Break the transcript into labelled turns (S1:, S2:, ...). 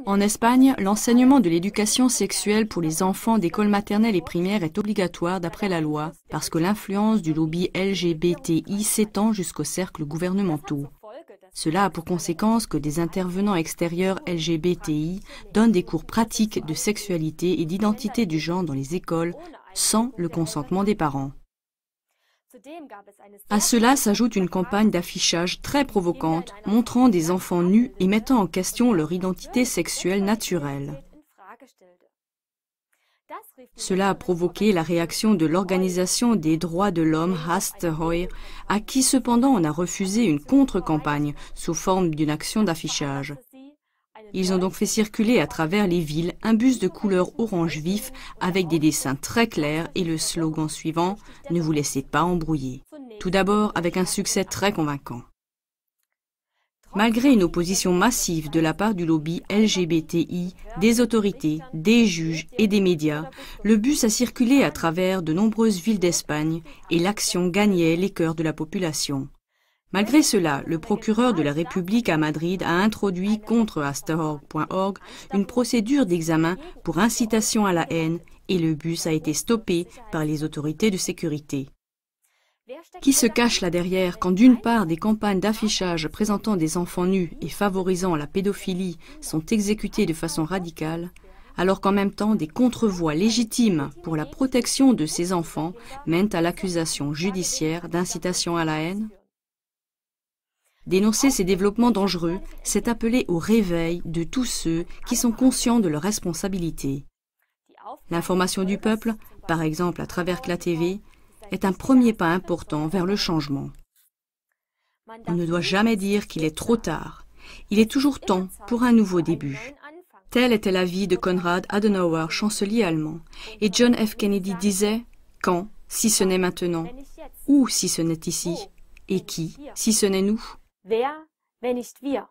S1: En Espagne, l'enseignement de l'éducation sexuelle pour les enfants d'école maternelle et primaire est obligatoire d'après la loi parce que l'influence du lobby LGBTI s'étend jusqu'aux cercles gouvernementaux. Cela a pour conséquence que des intervenants extérieurs LGBTI donnent des cours pratiques de sexualité et d'identité du genre dans les écoles sans le consentement des parents. À cela s'ajoute une campagne d'affichage très provocante, montrant des enfants nus et mettant en question leur identité sexuelle naturelle. Cela a provoqué la réaction de l'Organisation des droits de l'homme Haste Hoy, à qui cependant on a refusé une contre-campagne sous forme d'une action d'affichage. Ils ont donc fait circuler à travers les villes un bus de couleur orange vif avec des dessins très clairs et le slogan suivant « Ne vous laissez pas embrouiller ». Tout d'abord avec un succès très convaincant. Malgré une opposition massive de la part du lobby LGBTI, des autorités, des juges et des médias, le bus a circulé à travers de nombreuses villes d'Espagne et l'action gagnait les cœurs de la population. Malgré cela, le procureur de la République à Madrid a introduit contre Hashtag.org une procédure d'examen pour incitation à la haine et le bus a été stoppé par les autorités de sécurité. Qui se cache là derrière quand d'une part des campagnes d'affichage présentant des enfants nus et favorisant la pédophilie sont exécutées de façon radicale, alors qu'en même temps des contre-voix légitimes pour la protection de ces enfants mènent à l'accusation judiciaire d'incitation à la haine? Dénoncer ces développements dangereux, c'est appeler au réveil de tous ceux qui sont conscients de leurs responsabilités. L'information du peuple, par exemple à travers la TV, est un premier pas important vers le changement. On ne doit jamais dire qu'il est trop tard. Il est toujours temps pour un nouveau début. Tel était l'avis de Konrad Adenauer, chancelier allemand. Et John F. Kennedy disait « Quand, si ce n'est maintenant? Où, si ce n'est ici? Et qui, si ce n'est nous ?»
S2: Wer, wenn nicht wir?